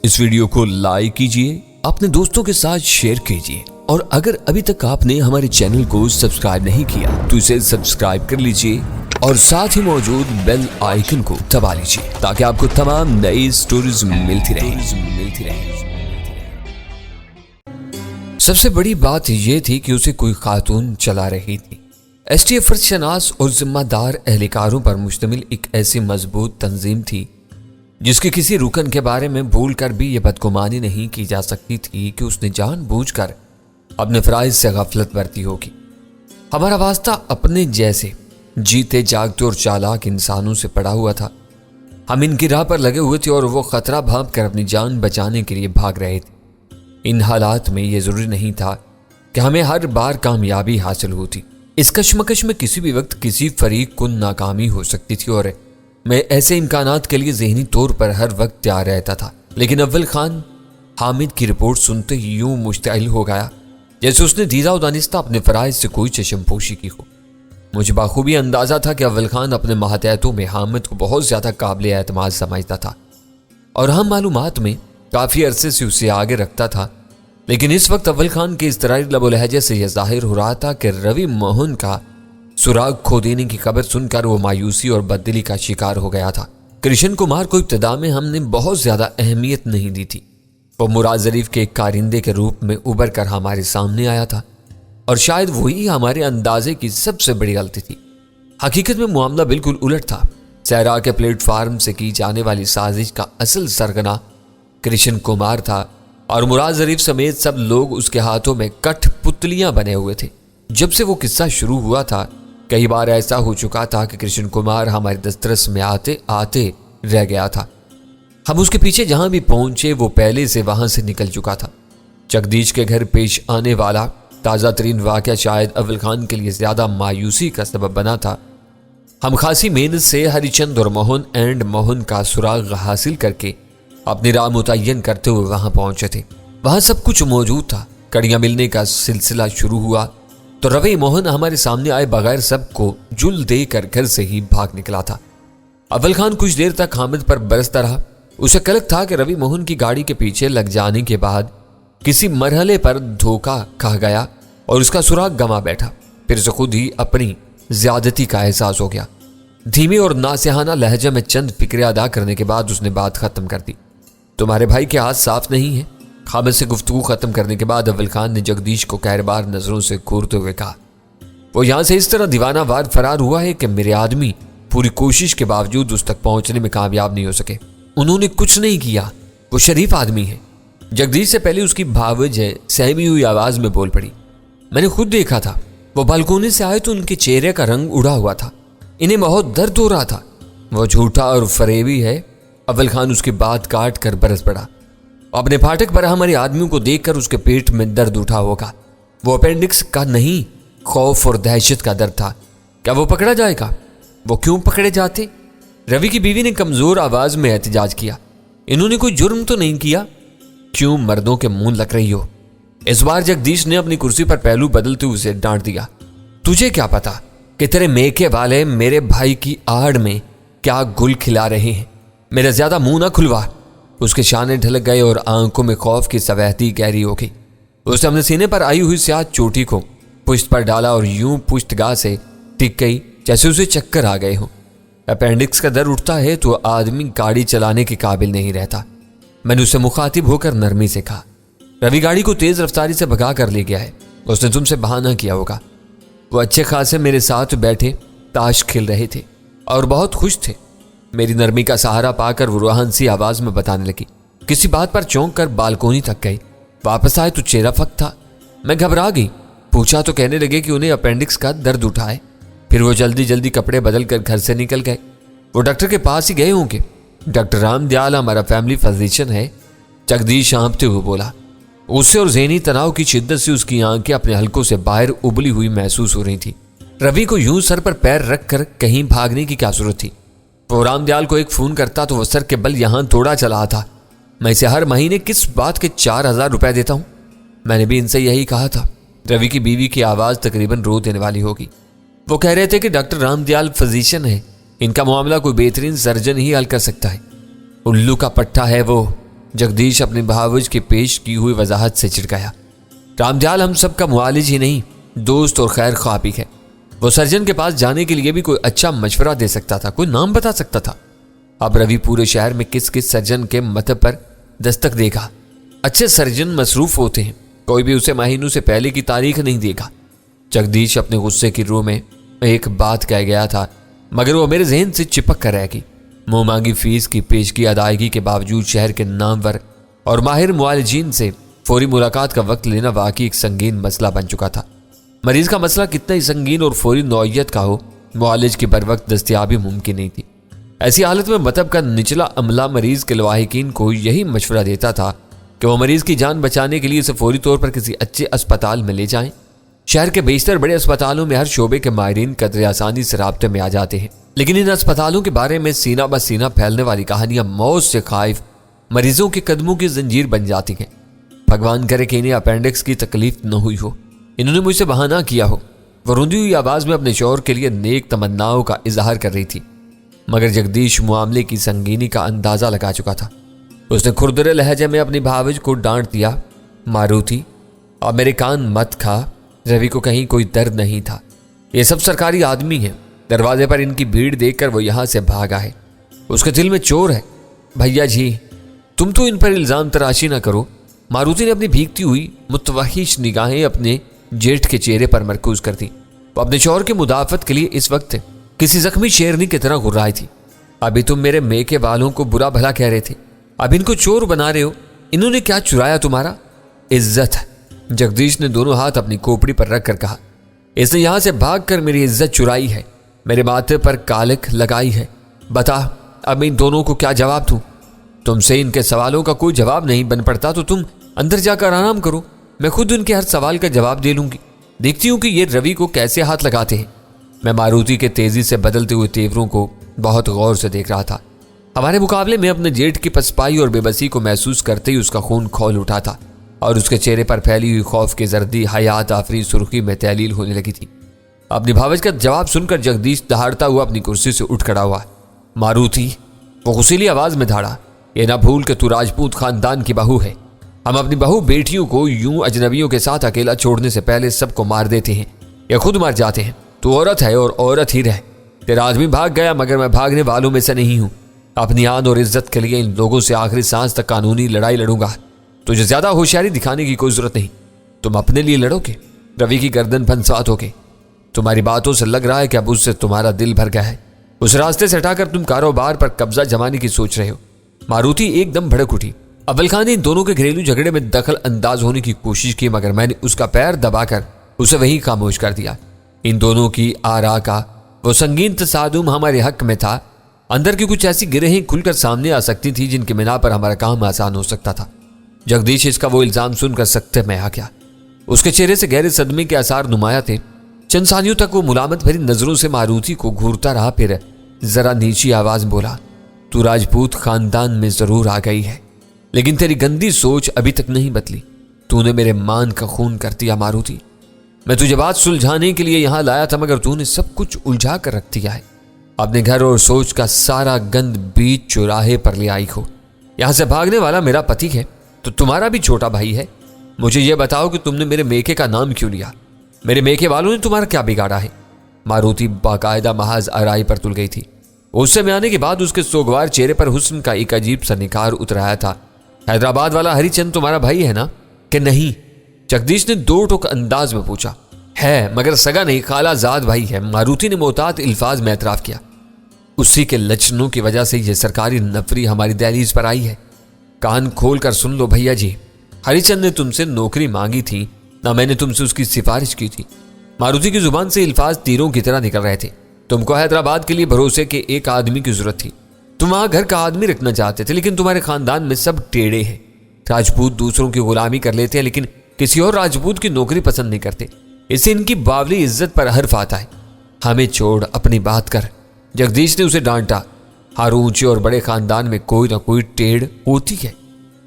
इस वीडियो को लाइक कीजिए, अपने दोस्तों के साथ शेयर कीजिए और अगर अभी तक आपने हमारे चैनल को सब्सक्राइब नहीं किया तो इसे सब्सक्राइब कर लीजिए और साथ ही मौजूद बेल आइकन को दबा लीजिए ताकि आपको तमाम नई स्टोरीज मिलती रहे। सबसे बड़ी बात यह थी कि उसे कोई खातून चला रही थी। एसटीएफ फर्शनास और जिम्मेदार एहलकारों पर मुश्तमिल एक ऐसी मजबूत तंजीम थी जिसके किसी रुकन के बारे में भूलकर भी यह बदगुमानी नहीं की जा सकती थी कि उसने जानबूझकर अपने फराइज से गफलत बरती होगी। हमारा वास्ता अपने जैसे जीते जागते और चालाक इंसानों से पड़ा हुआ था। हम इनकी राह पर लगे हुए थे और वो खतरा भांप कर अपनी जान बचाने के लिए भाग रहे थे। इन हालात में यह जरूरी नहीं था कि हमें हर बार कामयाबी हासिल होती। इस कश्मकश में किसी भी वक्त किसी फरीक को नाकामी हो सकती थी और मैं ऐसे इम्कानात के लिए ज़हनी तौर पर हर वक्त तैयार रहता था। लेकिन अव्वल खान हामिद की रिपोर्ट सुनते ही यूं मुश्तइल हो गया जैसे उसने दीदा व दानिस्ता अपने फराइज से कोई चशमपोशी की हो। मुझे बाखूबी अंदाजा था कि अव्वल खान अपने मातहतों में हामिद को बहुत ज़्यादा काबिल एतमाद समझता था और हम मालूमात में काफ़ी अरसे से उसे आगे रखता था। लेकिन इस वक्त अव्वल खान के इज़्तिरारी लबो लहजे से यह जाहिर हो रहा था कि रवि मोहन का सुराग खो देने की खबर सुनकर वो मायूसी और बददिली का शिकार हो गया था। कृष्ण कुमार को इब्तिदा में हमने बहुत ज़्यादा अहमियत नहीं दी थी। वो मुराद ज़रीफ के एक कारिंदे के रूप में उभर कर हमारे सामने आया था और शायद वही हमारे अंदाजे की सबसे बड़ी गलती थी। हकीकत में मामला बिल्कुल उलट था। सहरा के प्लेटफार्म से की जाने वाली साजिश का असल सरगना कृष्ण कुमार था और मुराद ज़रीफ समेत सब लोग उसके हाथों में कठपुतलियां बने हुए थे। जब से वो किस्सा शुरू हुआ था कई बार ऐसा हो चुका था कि कृष्ण कुमार हमारे दस्तरस में आते आते रह गया था। हम उसके पीछे जहां भी पहुंचे वो पहले से वहां से निकल चुका था। जगदीश के घर पेश आने वाला ताज़ा तरीन वाक़या शायद अव्वल खान के लिए ज़्यादा मायूसी का सबब बना था। हम खासी मेहनत से हरिचंद और मोहन एंड मोहन का सुराग हासिल करके अपनी राह मुतय्यन करते हुए वहां पहुंचे थे। वहां सब कुछ मौजूद था। कड़ियां मिलने का सिलसिला शुरू हुआ तो रवि मोहन हमारे सामने आए बगैर सबको जुल देकर घर से ही भाग निकला था। अव्वल खान कुछ देर तक हामिद पर बरसता रहा। उसे कलक था कि रवि मोहन की गाड़ी के पीछे लग जाने के बाद किसी मरहले पर धोखा खा गया और उसका सुराग गंवा बैठा। फिर से खुद ही अपनी ज्यादती का एहसास हो गया। धीमे और नासिहाना लहजे में चंद फिक्रे अदा करने के बाद उसने बात खत्म कर दी। तुम्हारे भाई के हाथ साफ नहीं है। हामिद से गुफ्तगू खत्म करने के बाद अव्वल खान ने जगदीश को कहरबार नजरों से घूरते हुए कहा, वो यहां से इस तरह दीवाना वार फरार हुआ है कि मेरे आदमी पूरी कोशिश के बावजूद उस तक पहुंचने में कामयाब नहीं हो सके। उन्होंने कुछ नहीं किया। वो शरीफ आदमी है। जगदीश से पहले उसकी भावज सहमी हुई आवाज में बोल पड़ी, मैंने खुद देखा था। वो बालकोनी से आए तो उनके चेहरे का रंग उड़ा हुआ था। इन्हें बहुत दर्द हो रहा था। वो झूठा और फरेबी है। अव्वल खान उसकी बात काट कर बरस पड़ा। अपने फाटक पर हमारे आदमियों को देखकर उसके पेट में दर्द उठा होगा। वो अपेंडिक्स का नहीं, खौफ और दहशत का दर्द था। क्या वो पकड़ा जाएगा? वो क्यों पकड़े जाते? रवि की बीवी ने कमजोर आवाज में एहतजाज किया, इन्होंने कोई जुर्म तो नहीं किया। क्यों मर्दों के मुंह लग रही हो? इस बार जगदीश ने अपनी कुर्सी पर पहलू बदलते उसे डांट दिया, तुझे क्या पता कि तेरे मेके वाले मेरे भाई की आड़ में क्या गुल खिला रहे हैं? मेरा ज्यादा मुंह ना खुलवा। उसके शाने ढलक गए और आंखों में खौफ की सवहती गहरी हो गई। उसने अपने सीने पर आई हुई स्याह चोटी को पुश्त पर डाला और यूं पुश्तगाह से टिक गई जैसे उसे चक्कर आ गए हो। अपेंडिक्स का दर्द उठता है तो आदमी गाड़ी चलाने के काबिल नहीं रहता। मैंने उससे मुखातिब होकर नरमी से कहा, रवि गाड़ी को तेज रफ्तारी से भगा कर ले गया है। उसने तुमसे बहाना किया होगा। वो अच्छे खासे मेरे साथ बैठे ताश खेल रहे थे और बहुत खुश थे। मेरी नरमी का सहारा पाकर वो रूहान सी आवाज में बताने लगी। किसी बात पर चौंक कर बालकोनी तक गई। वापस आए तो चेहरा फक था। मैं घबरा गई। पूछा तो कहने लगे कि उन्हें अपेंडिक्स का दर्द उठा है। फिर वो जल्दी जल्दी कपड़े बदल कर घर से निकल गए। वो डॉक्टर के पास ही गए होंगे। डॉक्टर रामदयाल हमारा फैमिली फिजिशियन है। जगदीश हाँफते हुए बोला। उससे और ज़हनी तनाव की शिद्दत से उसकी आंखें अपने हलकों से बाहर उबली हुई महसूस हो रही थी। रवि को यूं सर पर पैर रख कर कहीं भागने की क्या जरूरत थी? वो रामदयाल को एक फोन करता तो वो सर के बल यहां तोड़ा चला था। मैं इसे हर महीने किस बात के 4,000 रुपए देता हूं? मैंने भी इनसे यही कहा था। रवि की बीवी की आवाज तकरीबन रो देने वाली होगी। वो कह रहे थे कि डॉक्टर रामदयाल फिजिशियन है, इनका मामला कोई बेहतरीन सर्जन ही हल कर सकता है। उल्लू का पट्टा है वो। जगदीश अपने भावज की पेश की हुई वजाहत से चिढ़ रामदयाल हम सब का मुआलिज ही नहीं, दोस्त और खैर ख्वाह भी है। वो सर्जन के पास जाने के लिए भी कोई अच्छा मशवरा दे सकता था, कोई नाम बता सकता था। अब रवि पूरे शहर में किस किस सर्जन के मतब पर दस्तक देगा। अच्छे सर्जन मसरूफ होते हैं, कोई भी उसे महीनों से पहले की तारीख नहीं देगा। जगदीश अपने गुस्से की रूह में एक बात कह गया था, मगर वो मेरे जहन से चिपक कर रहेगी। मुंह मांगी फीस की पेशगी अदायगी के बावजूद शहर के नामवर और माहिर मुआलिजीन से फौरी मुलाकात का वक्त लेना वाकई एक संगीन मसला बन चुका था। मरीज का मसला कितना ही संगीन और फौरी नौइयत का हो, मुआलिज की बर वक्त दस्तयाबी मुमकिन नहीं थी। ऐसी हालत में मतब का निचला अमला मरीज के लवाहिकीन को यही मशवरा देता था कि वो मरीज की जान बचाने के लिए उसे फौरी तौर पर किसी अच्छे अस्पताल में ले जाएं। शहर के बेशतर बड़े अस्पतालों में हर शोबे के माहिरीन कदर आसानी से राब्ते में आ जाते हैं, लेकिन इन अस्पतालों के बारे में सीना ब सीना फैलने वाली कहानियां मौत से खाइफ मरीजों के कदमों की जंजीर बन जाती हैं। भगवान करे कि इन्हें अपेंडिक्स की तकलीफ न हुई हो, इन्होंने मुझसे बहाना किया हो। वो रुंधी हुई आवाज में अपने शौहर के लिए नेक तमन्नाओं का इजहार कर रही थी, मगर जगदीश मामले की संगीनी का अंदाजा लगा चुका था। उसने खुरदरे लहजे में अपनी भावज को डांट दिया, मारुति अब मेरे कान मत खा। रवि को कहीं कोई दर्द नहीं था। ये सब सरकारी आदमी हैं। दरवाजे पर इनकी भीड़ देखकर वो यहां से भागा है। उसके दिल में चोर है। भैया जी तुम तो इन पर इल्जाम तराशी ना करो। मारुति ने अपनी भीगती हुई मुतवहिश निगाहें अपने जेठ के चेहरे पर मरकूज कर दी। वो अपने शौहर की मुदाफत के लिए इस वक्त किसी जख्मी शेरनी की तरह गुर्राई थी। अभी तुम मेरे मेके वालों को बुरा भला कह रहे थे, अब इनको चोर बना रहे हो। इन्होंने क्या चुराया तुम्हारा? इज्जत है। जगदीश ने दोनों हाथ अपनी खोपड़ी पर रखकर कहा, इसने यहां से भागकर मेरी इज्जत चुराई है, मेरे माथे पर कालिक लगाई है। बता अब इन दोनों को क्या जवाब दूं? तुमसे इनके सवालों का कोई जवाब नहीं बन पड़ता तो तुम अंदर जाकर आराम करो, मैं खुद उनके हर सवाल का जवाब दे लूंगी। देखती हूं कि ये रवि को कैसे हाथ लगाते हैं। मैं मारुति के तेजी से बदलते हुए तेवरों को बहुत गौर से देख रहा था। हमारे मुकाबले में अपने जेठ की पसपाई और बेबसी को महसूस करते ही उसका खून खौल उठा था और उसके चेहरे पर फैली हुई खौफ की जर्दी हयात आफरी सुर्खी में तहलील होने लगी थी। अपनी भावज का जवाब सुनकर जगदीश दहाड़ता हुआ अपनी कुर्सी से उठ खड़ा हुआ। मारुति, वो गुस्सीली आवाज में धाड़ा, ये ना भूल के तू राजपूत खानदान की बहू है। हम अपनी बहू बेटियों को यूं अजनबियों के साथ अकेला छोड़ने से पहले सबको मार देते हैं या खुद मर जाते हैं। तू औरत है और औरत ही रहे। तेरा आदमी भाग गया मगर मैं भागने वालों में से नहीं हूं। अपनी आन और इज्जत के लिए इन लोगों से आखिरी सांस तक कानूनी लड़ाई लड़ूंगा। तुझे ज्यादा होशियारी दिखाने की कोई जरूरत नहीं। तुम अपने लिए लड़ोगे, रवि की गर्दन फंसा दोगे। तुम्हारी बातों से लग रहा है कि अब उससे तुम्हारा दिल भर गया है। उस रास्ते से हटाकर तुम कारोबार पर कब्जा जमाने की सोच रहे हो। मारुति एकदम भड़क उठी। अव्वल खान ने इन दोनों के घरेलू झगड़े में दखल अंदाज होने की कोशिश की, मगर मैंने उसका पैर दबाकर उसे वहीं खामोश कर दिया। इन दोनों की आरा का वो संगीन तसादुम हमारे हक में था। अंदर की कुछ ऐसी गिरहें खुलकर सामने आ सकती थी जिनके बिना पर हमारा काम आसान हो सकता था। जगदीश इसका वो इल्जाम सुनकर सख्ते में आ गया। उसके चेहरे से गहरे सदमे के आसार नुमाया थे। चंद सानियों तक वो मुलामत भरी नजरों से मारुति को घूरता रहा, फिर जरा नीची आवाज बोला, तू राजपूत खानदान में जरूर आ गई है, लेकिन तेरी गंदी सोच अभी तक नहीं बदली। तूने मेरे मान का खून कर दिया मारुति। मैं तुझे बात सुलझाने के लिए यहां लाया था, मगर तूने सब कुछ उलझा कर रख दिया है। अपने घर और सोच का सारा गंद बीच चौराहे पर ले आई हो। यहां से भागने वाला मेरा पति है तो तुम्हारा भी छोटा भाई है। मुझे यह बताओ कि तुमने मेरे मेके का नाम क्यों लिया? मेरे मेके वालों ने तुम्हारा क्या बिगाड़ा है? मारुति बाकायदा महज आराई पर तुल गई थी। उससे में आने के बाद उसके सोगवार चेहरे पर हुस्न का एक अजीब सा निखार उतर आया था। हैदराबाद वाला हरिचंद तुम्हारा भाई है ना कि नहीं? जगदीश ने दो टोक अंदाज में पूछा। है, मगर सगा नहीं, खालाजाद भाई है। मारुति ने मोहतात इल्फाज में एतराफ किया। उसी के लक्षणों की वजह से यह सरकारी नफरी हमारी दहलीज पर आई है। कान खोल कर सुन लो भैया जी, हरिचंद ने तुमसे नौकरी मांगी थी ना मैंने तुमसे उसकी सिफारिश की थी। मारुति की जुबान से इल्फाज तीरों की तरह निकल रहे थे। तुमको हैदराबाद के लिए भरोसे के एक आदमी की जरूरत थी। तुम वहां घर का आदमी रखना चाहते थे, लेकिन तुम्हारे खानदान में सब टेढ़े हैं। राजपूत दूसरों की गुलामी कर लेते हैं, लेकिन किसी और राजपूत की नौकरी पसंद नहीं करते। इससे इनकी बावली इज्जत पर हर्फ आता है। हमें छोड़ अपनी बात कर। जगदीश ने उसे डांटा। हर ऊंचे और बड़े खानदान में कोई ना कोई टेढ़ होती है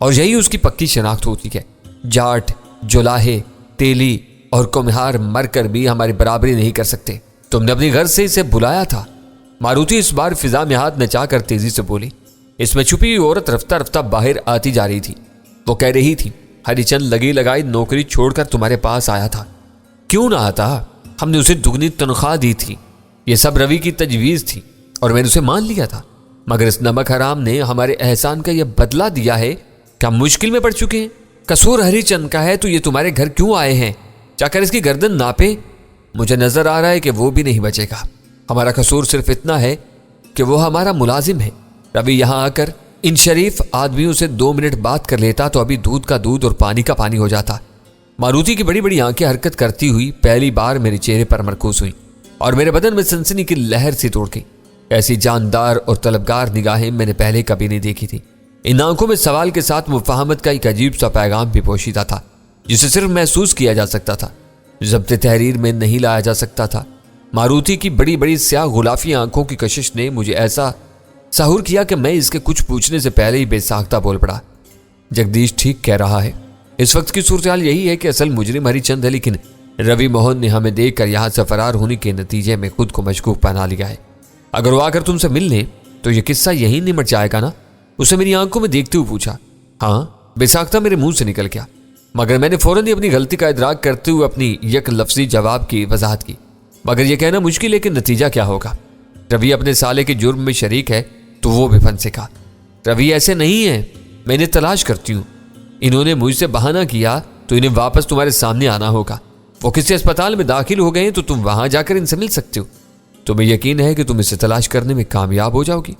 और यही उसकी पक्की शनाख्त होती है। जाट, जुलाहे, तेली और कुम्हार मरकर भी हमारी बराबरी नहीं कर सकते। तुमने अपने घर से इसे बुलाया था। मारुति इस बार फिजा में हाथ नचाकर तेजी से बोली। इसमें छुपी हुई औरत रफ्ता रफ्ता बाहर आती जा रही थी। वो कह रही थी, हरिचंद लगी लगाई नौकरी छोड़कर तुम्हारे पास आया था। क्यों ना आता, हमने उसे दुगनी तनख्वाह दी थी। ये सब रवि की तजवीज़ थी और मैंने उसे मान लिया था, मगर इस नमक हराम ने हमारे एहसान का यह बदला दिया है कि हम मुश्किल में पड़ चुके हैं। कसूर हरिचंद का है तो ये तुम्हारे घर क्यों आए हैं? जाकर इसकी गर्दन नापे। मुझे नजर आ रहा है कि वो भी नहीं बचेगा। हमारा कसूर सिर्फ इतना है कि वो हमारा मुलाजिम है। रवि यहाँ आकर इन शरीफ आदमियों से 2 मिनट बात कर लेता तो अभी दूध का दूध और पानी का पानी हो जाता। मारुति की बड़ी बड़ी आंखें हरकत करती हुई पहली बार मेरे चेहरे पर मरकूज हुई और मेरे बदन में सनसनी की लहर सी तोड़ गई। ऐसी जानदार और तलबगार निगाहें मैंने पहले कभी नहीं देखी थी। इन आंखों में सवाल के साथ मुफाहमत का एक अजीब सा पैगाम भी पोशीदा था, जिसे सिर्फ महसूस किया जा सकता था, ज़ब्त तहरीर में नहीं लाया जा सकता था। मारुति की बड़ी बड़ी स्याह गुलाफी आंखों की कशिश ने मुझे ऐसा सहूर किया कि मैं इसके कुछ पूछने से पहले ही बेसाख्ता बोल पड़ा। जगदीश ठीक कह रहा है। इस वक्त की सूरत यही है कि असल मुजरिम हरिचंद है, लेकिन रवि मोहन ने हमें देखकर यहाँ से फरार होने के नतीजे में खुद को मशकूक बना लिया है। अगर वो आकर तुमसे मिल ले तो ये किस्सा यही निमट जाएगा ना? उसे मेरी आंखों में देखते हुए पूछा। हाँ, बेसाख्ता मेरे मुंह से निकल गया, मगर मैंने फौरन ही अपनी गलती का इदराक करते हुए अपनी यक लफ्जी जवाब की वजाहत की। मगर यह कहना मुश्किल है कि नतीजा क्या होगा। रवि अपने साले के जुर्म में शरीक है तो वो भी फंसेगा। रवि ऐसे नहीं है, मैं इन्हें तलाश करती हूँ। इन्होंने मुझसे बहाना किया तो इन्हें वापस तुम्हारे सामने आना होगा। वो किसी अस्पताल में दाखिल हो गए हैं तो तुम वहां जाकर इनसे मिल सकते हो। तुम्हें यकीन है कि तुम इसे तलाश करने में कामयाब हो जाओगी।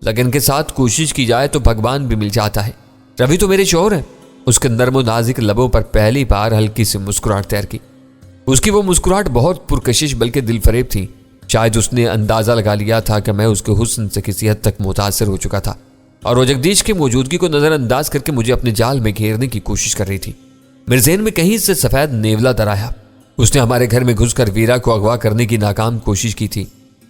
लगन के साथ कोशिश की जाए तो भगवान भी मिल जाता है। रवि तो मेरे शौहर है। उसके नर्म नाजिक लबों पर पहली बार हल्की सी मुस्कुराहट तैर की। उसकी वो मुस्कुराहट बहुत पुरकशिश बल्कि दिलफरेब थी। शायद उसने अंदाजा लगा लिया था कि मैं उसके हुस्न से किसी हद तक मुतासिर हो चुका था और वो जगदीश की मौजूदगी को नजरअंदाज करके मुझे अपने जाल में घेरने की कोशिश कर रही थी। मेरे ज़हन में कहीं से सफेद नेवला दराया। उसने हमारे घर में घुसकर वीरा को अगवा करने की नाकाम कोशिश की थी।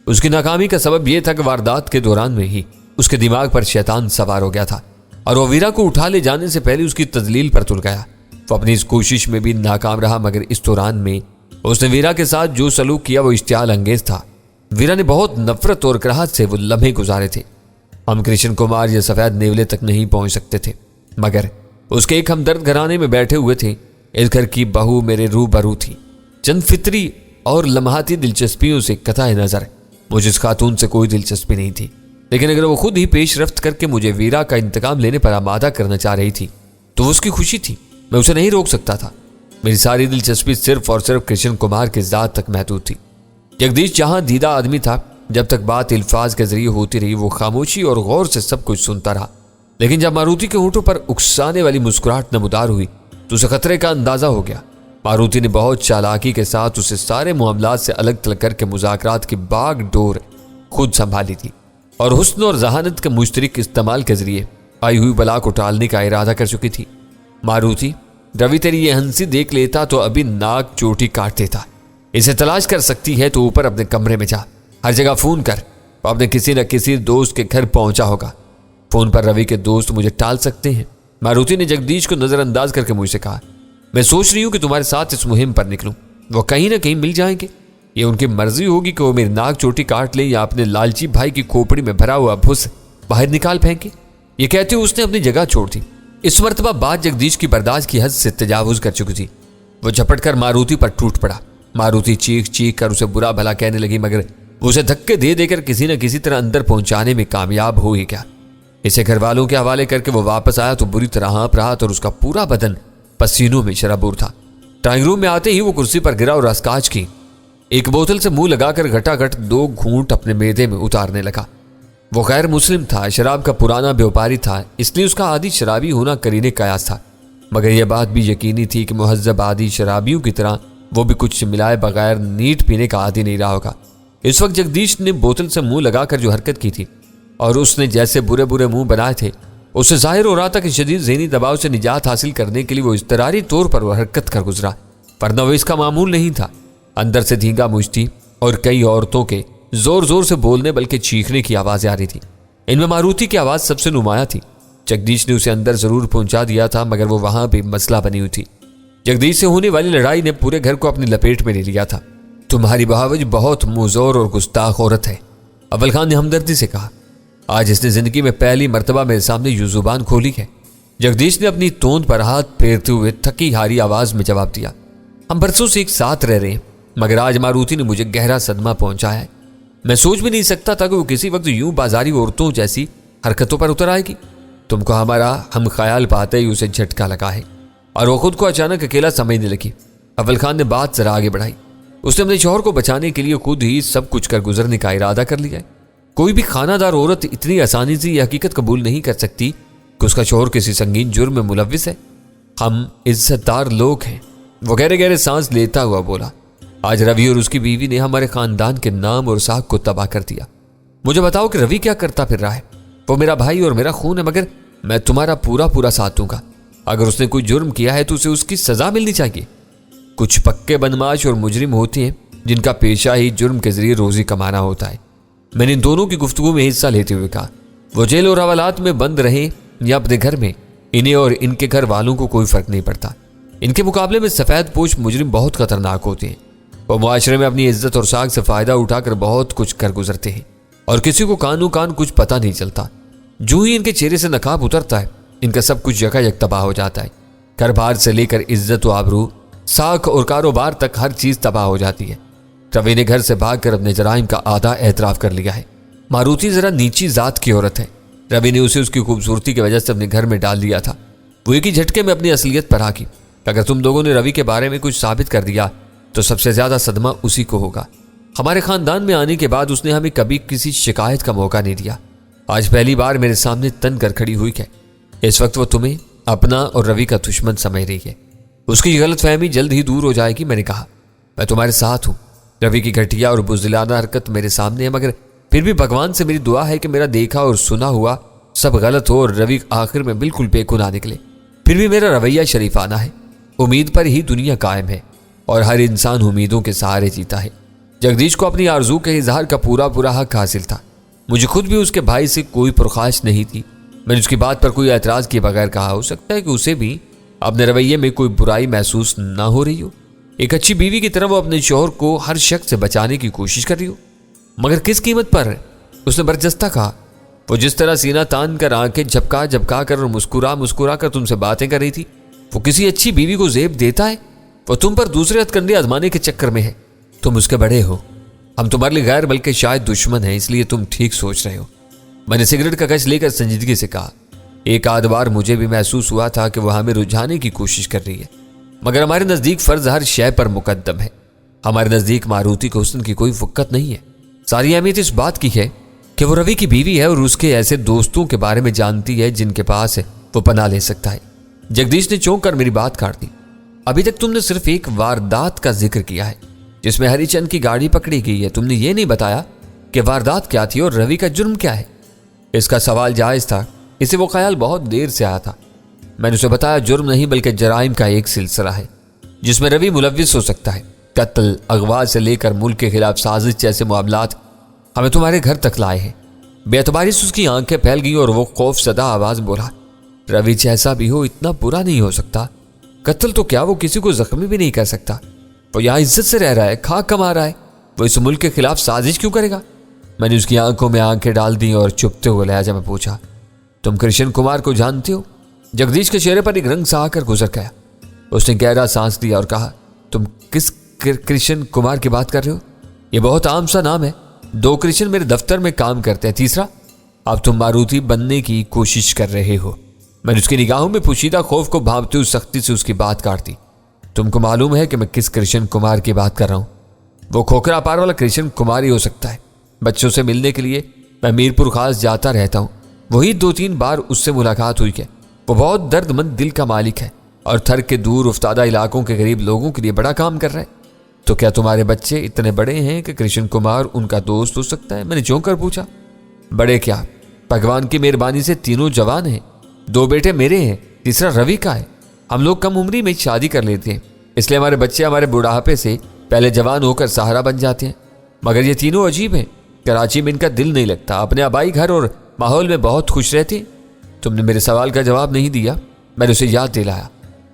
उसकी नाकामी का सबब यह था कि वारदात के दौरान में ही उसके दिमाग पर शैतान सवार हो गया था और वो वीरा को उठा ले जाने से पहले उसकी तजलील पर तुल गया। वो अपनी इस कोशिश में भी नाकाम रहा, मगर इस दौरान में उसने वीरा के साथ जो सलूक किया वो इश्तियाल अंगेज था। वीरा ने बहुत नफरत और कराहत से वो लम्हे गुजारे थे। हम कृष्ण कुमार या सफेद नेवले तक नहीं पहुंच सकते थे, मगर उसके एक हमदर्द घराने में बैठे हुए थे। इस घर की बहू मेरे रूबरू थी। चंद फितरी और लम्हाती दिलचस्पियों से कतई नजर मुझे इस खातून से कोई दिलचस्पी नहीं थी, लेकिन अगर वो खुद ही पेशरफ्त करके मुझे वीरा का इंतकाम लेने पर आमादा करना चाह रही थी तो वो उसकी खुशी थी। मैं उसे नहीं रोक सकता था। मेरी सारी दिलचस्पी सिर्फ और सिर्फ कृष्ण कुमार की जात तक महदूद थी। जगदीश जहां दीदा आदमी था, जब तक बात इल्फाज के जरिए होती रही वो खामोशी और गौर से सब कुछ सुनता रहा, लेकिन जब मारुति के होठों पर उकसाने वाली मुस्कुराहट नमूदार हुई तो उसे खतरे का अंदाजा हो गया। मारुति ने बहुत चालाकी के साथ उसे सारे मामलात से अलग थलग करके मुज़ाकरात की बाग डोर खुद संभाली थी और हुस्न और जहानत के मुश्तरक इस्तेमाल के जरिए आई हुई बला को टालने का इरादा कर चुकी थी। मारुति, रवि तेरी ये हंसी देख लेता तो अभी नाक चोटी काट देता। इसे तलाश कर सकती है तो ऊपर अपने कमरे में जा, हर जगह फोन कर। तो अपने किसी न किसी दोस्त के घर पहुंचा होगा। फोन पर रवि के दोस्त मुझे टाल सकते हैं। मारुति ने जगदीश को नजरअंदाज करके मुझसे कहा, मैं सोच रही हूं कि तुम्हारे साथ इस मुहिम पर निकलूं। वो कहीं ना कहीं मिल जाएंगे। ये उनकी मर्जी होगी कि वो मेरी नाक चोटी काट ले या अपने लालची भाई की खोपड़ी में भरा हुआ भुस बाहर निकाल फेंके। ये कहते हुए उसने अपनी जगह छोड़ दी। इस मर्तबा बात जगदीश की बर्दाश्त की हद से तजावुज कर चुकी थी। वो झपट कर मारुति पर टूट पड़ा। मारुति चीख चीख कर उसे बुरा भला कहने लगी, मगर वो उसे धक्के दे देकर किसी न किसी तरह अंदर पहुंचाने में कामयाब हो ही गया। इसे घर वालों के हवाले करके वो वापस आया तो बुरी तरह हाँप रहा था और उसका पूरा बदन पसीनों में शराबूर था। ड्राइंग रूम में आते ही वो कुर्सी पर गिरा और अस्काच की एक बोतल से मुंह लगाकर घटाघट 2 घूंट अपने मेदे में उतारने लगा। वो गैर मुस्लिम था, शराब का पुराना व्यापारी था, इसलिए उसका आदि शराबी होना करीने कयास था। मगर यह बात भी यकीनी थी कि मुहज्जब आदि शराबियों की तरह वो भी कुछ मिलाए बगैर नीट पीने का आदि नहीं रहा होगा। इस वक्त जगदीश ने बोतल से मुंह लगाकर जो हरकत की थी और उसने जैसे बुरे बुरे मुंह बनाए थे, उससे जाहिर हो रहा था कि शदीद ज़हनी दबाव से निजात हासिल करने के लिए वो इज़्तिरारी तौर पर वो हरकत कर गुजरा, वरना वो इसका मामूल नहीं था। अंदर से धींगा मुश्ती और कई औरतों के जोर जोर से बोलने बल्कि चीखने की आवाज़ें आ रही थी। इनमें मारुति की आवाज़ सबसे नुमाया थी। जगदीश ने उसे अंदर ज़रूर पहुंचा दिया था, मगर वो वहां भी मसला बनी हुई थी। जगदीश से होने वाली लड़ाई ने पूरे घर को अपनी लपेट में ले लिया था। तुम्हारी बहावज बहुत मुज़ोर और गुस्ताख औरत है, अव्वल खान ने हमदर्दी से कहा। आज इसने जिंदगी में पहली मर्तबा मेरे सामने यूं जुबान खोली है। जगदीश ने अपनी तोंद पर हाथ फेरते हुए थकी हारी आवाज में जवाब दिया, हम बरसों से एक साथ रह रहे हैं, मगर आज मारुति ने मुझे गहरा सदमा पहुंचाया है। मैं सोच भी नहीं सकता था कि वो किसी वक्त यूं बाजारी औरतों जैसी हरकतों पर उतर आएगी। तुमको हमारा हम ख्याल पाते ही उसे झटका लगा है और वो खुद को अचानक अकेला समझने लगी। अव्वल खान ने बात जरा आगे बढ़ाई। उसने अपने शौहर को बचाने के लिए खुद ही सब कुछ कर गुजरने का इरादा कर लिया है। कोई भी खानादार औरत इतनी आसानी से यह हकीकत कबूल नहीं कर सकती कि उसका शौहर किसी संगीन जुर्म में मुलविस है। हम इज्जतदार लोग हैं, वो गहरे गहरे सांस लेता हुआ बोला। आज रवि और उसकी बीवी ने हमारे खानदान के नाम और साख को तबाह कर दिया। मुझे बताओ कि रवि क्या करता फिर रहा है? वो मेरा भाई और मेरा खून है, मगर मैं तुम्हारा पूरा पूरा साथ दूंगा। अगर उसने कोई जुर्म किया है तो उसे उसकी सजा मिलनी चाहिए। कुछ पक्के बदमाश और मुजरिम होते हैं जिनका पेशा ही जुर्म के जरिए रोजी कमाना होता है। मैंने इन दोनों की गुफ्तगू में हिस्सा लेते हुए कहा, वो जेल और हवालात में बंद रहे या अपने घर में, इन्हें और इनके घर वालों को कोई फर्क नहीं पड़ता। इनके मुकाबले में सफेद पोश मुजरिम बहुत खतरनाक होते हैं। वो मुआशरे में अपनी इज्जत और साख से फायदा उठाकर बहुत कुछ कर गुजरते हैं और किसी को कानू कान कुछ पता नहीं चलता। जो ही इनके चेहरे से नकाब उतरता है, इनका सब कुछ यकायक तबाह हो जाता है। घर बार से लेकर इज्जत व आबरू, साख और कारोबार तक हर चीज तबाह हो जाती है। रवि ने घर से भागकर अपने जराइम का आधा एतराफ कर लिया है। मारुति जरा नीची जात की औरत है। रवि ने उसे उसकी खूबसूरती की वजह से अपने घर में डाल दिया था। वो एक ही झटके में अपनी असलियत पर आ गई। अगर तुम लोगों ने रवि के बारे में कुछ साबित कर दिया तो सबसे ज्यादा सदमा उसी को होगा। हमारे खानदान में आने के बाद उसने हमें कभी किसी शिकायत का मौका नहीं दिया। आज पहली बार मेरे सामने तन कर खड़ी हुई है। इस वक्त वो तुम्हें अपना और रवि का दुश्मन समझ रही है। उसकी गलतफहमी जल्द ही दूर हो जाएगी। मैंने कहा, मैं तुम्हारे साथ हूं। रवि की घटिया और बुज़दिलाना हरकत मेरे सामने है, मगर फिर भी भगवान से मेरी दुआ है कि मेरा देखा और सुना हुआ सब गलत हो और रवि आखिर में बिल्कुल बेगुनाह निकले। फिर भी मेरा रवैया शरीफाना है। उम्मीद पर ही दुनिया कायम है और हर इंसान उम्मीदों के सहारे जीता है। जगदीश को अपनी आरजू के इजहार का पूरा पूरा हक हासिल था। मुझे खुद भी उसके भाई से कोई पुरख्वाहिश नहीं थी। मैंने उसकी बात पर कोई एतराज किए बगैर कहा, हो सकता है कि उसे भी अपने रवैये में कोई बुराई महसूस ना हो रही हो। एक अच्छी बीवी की तरह वो अपने शौहर को हर शख्स से बचाने की कोशिश कर रही हो, मगर किस कीमत पर? उसने बरजस्ता कहा। वो जिस तरह सीना तान कर, आंखें झपका झपका कर और मुस्कुरा मुस्कुरा कर तुमसे बातें कर रही थी, वो किसी अच्छी बीवी को जेब देता है? वो तुम पर दूसरे हथकंडे आजमाने के चक्कर में है। तुम उसके बड़े हो, हम तुम्हारे लिए गैर बल्कि शायद दुश्मन हैं, इसलिए तुम ठीक सोच रहे हो। मैंने सिगरेट का कश लेकर संजीदगी से कहा, एक आध बार मुझे भी महसूस हुआ था कि वह हमें रुझाने की कोशिश कर रही है, मगर हमारे नजदीक फर्ज हर शय पर मुकद्दम है। हमारे नजदीक मारुति के हुस्न की कोई वक़्त नहीं है। सारी अहमियत इस बात की है कि वो रवि की बीवी है और उसके ऐसे दोस्तों के बारे में जानती है जिनके पास वो पनाह ले सकता है। जगदीश ने चौंक कर मेरी बात काट दी। अभी तक तुमने सिर्फ एक वारदात का जिक्र किया है जिसमें हरिचंद की गाड़ी पकड़ी गई है। तुमने ये नहीं बताया कि वारदात क्या थी और रवि का जुर्म क्या है। इसका सवाल जायज था, इसे वो ख्याल बहुत देर से आया था। मैंने उसे बताया, जुर्म नहीं बल्कि जराइम का एक सिलसिला है जिसमें रवि मुलव्विस हो सकता है। कत्ल, अगवा से लेकर मुल्क के खिलाफ साजिश जैसे मामलात हमें तुम्हारे घर तक लाए हैं। बेतबारी से उसकी आंखें फैल गई और वो खौफ सदा आवाज बोला, रवि जैसा भी हो इतना बुरा नहीं हो सकता। कत्ल तो क्या, वो किसी को जख्मी भी नहीं कर सकता। वो यहाँ इज्जत से रह रहा है, खाक कमा रहा है, वो इस मुल्क के खिलाफ साजिश क्यों करेगा? मैंने उसकी आंखों में आंखें डाल दी और चुपते हुए लहजा में पूछा, तुम कृष्ण कुमार को जानते हो? जगदीश के चेहरे पर एक रंग सा आकर गुजर गया। उसने गहरा सांस लिया और कहा, तुम किस कृष्ण कुमार की बात कर रहे हो? ये बहुत आम सा नाम है। 2 कृष्ण मेरे दफ्तर में काम करते हैं, तीसरा अब तुम मारुति बनने की कोशिश कर रहे हो। मैंने उसकी निगाहों में पोशीदा खौफ को भांपते हुए सख्ती से उसकी बात काट दी। तुमको मालूम है कि मैं किस कृष्ण कुमार की बात कर रहा हूं? वो खोखरा पार वाला कृष्ण कुमार ही हो सकता है। बच्चों से मिलने के लिए मैं मीरपुर खास जाता रहता हूं। वही 2-3 बार उससे मुलाकात हुई है। वो बहुत दर्दमंद दिल का मालिक है और थर के दूर उफ्तादा इलाकों के गरीब लोगों के लिए बड़ा काम कर रहा है। तो क्या तुम्हारे बच्चे इतने बड़े हैं कि कृष्ण कुमार उनका दोस्त हो सकता है? मैंने चौंक कर पूछा। बड़े क्या, भगवान की मेहरबानी से तीनों जवान हैं। 2 बेटे मेरे हैं, तीसरा रवि का है। हम लोग कम उम्री में शादी कर लेते हैं, इसलिए हमारे बच्चे हमारे बुढ़ापे से पहले जवान होकर सहारा बन जाते हैं। मगर ये तीनों अजीब हैं। कराची में इनका दिल नहीं लगता, अपने आबाई घर और माहौल में बहुत खुश रहते हैं। तुमने मेरे सवाल का जवाब नहीं दिया। मैंने उसे याद दिलाया,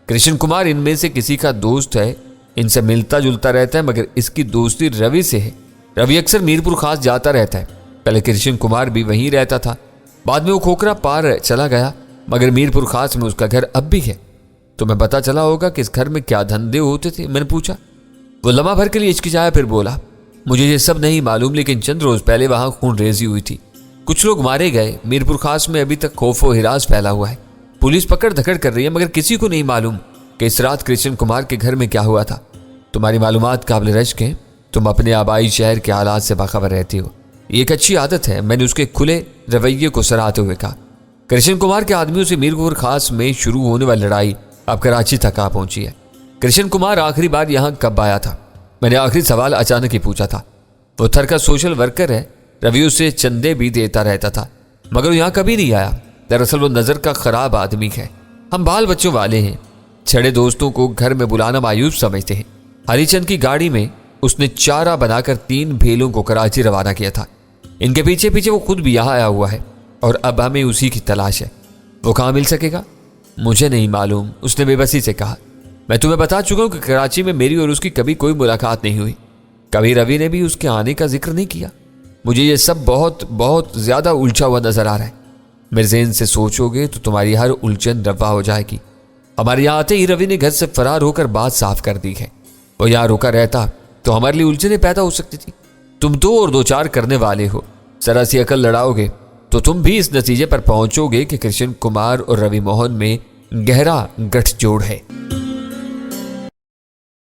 कृष्ण कुमार इनमें से किसी का दोस्त है, इनसे मिलता जुलता रहता है, मगर इसकी दोस्ती रवि से है। रवि अक्सर मीरपुर खास जाता रहता है। पहले कृष्ण कुमार भी वहीं रहता था, बाद में वो खोखरा पार चला गया, मगर मीरपुर खास में उसका घर अब भी है। तुम्हें पता चला होगा कि इस घर में क्या धंधे होते थे? मैंने पूछा। वो लम्हा भर के लिए हिचकिचाया, फिर बोला, मुझे ये सब नहीं मालूम, लेकिन चंद रोज पहले वहां खून रेजी हुई थी। कुछ लोग मारे गए। मीरपुर खास में अभी तक खौफ व हिरास फैला हुआ है। पुलिस पकड़ धकड़ कर रही है, मगर किसी को नहीं मालूम कि इस रात कृष्ण कुमार के घर में क्या हुआ था। तुम्हारी मालूमात काबिल रश्क हैं। तुम अपने आबाई शहर के हालात से बाखबर रहती हो। ये एक अच्छी आदत है। मैंने उसके खुले रवैये को सराहते हुए कहा। कृष्ण कुमार के आदमियों से मीरपुर खास में शुरू होने वाली लड़ाई अब कराची तक आ पहुंची है। कृष्ण कुमार आखिरी बार यहाँ कब आया था? मैंने आखिरी सवाल अचानक ही पूछा था। वो थर का सोशल वर्कर है, रवि उसे चंदे भी देता रहता था, मगर वो यहाँ कभी नहीं आया। दरअसल वो नजर का खराब आदमी है। हम बाल बच्चों वाले हैं। छड़े दोस्तों को घर में बुलाना मायूस समझते हैं। हरिचंद की गाड़ी में उसने चारा बनाकर 3 भेलों को कराची रवाना किया था। इनके पीछे पीछे वो खुद भी यहाँ आया हुआ है और अब हमें उसी की तलाश है। वो कहाँ मिल सकेगा? मुझे नहीं मालूम, उसने बेबसी से कहा। मैं तुम्हें बता चुका हूं कि कराची में मेरी और उसकी कभी कोई मुलाकात नहीं हुई। कभी रवि ने भी उसके आने का जिक्र नहीं किया। मुझे ये सब बहुत बहुत ज्यादा उलझा हुआ नजर आ रहा है। मेरे ज़हन से सोचोगे तो तुम्हारी हर उलझन रवा हो जाएगी। हमारे यहाँ आते ही रवि ने घर से फरार होकर बात साफ कर दी है। वो यहाँ रुका रहता तो हमारे लिए उलझने पैदा हो सकती थी। तुम 2 और 2 4 करने वाले हो। जरा सी अकल लड़ाओगे तो तुम भी इस नतीजे पर पहुंचोगे कि कृष्ण कुमार और रवि मोहन में गहरा गठजोड़ है।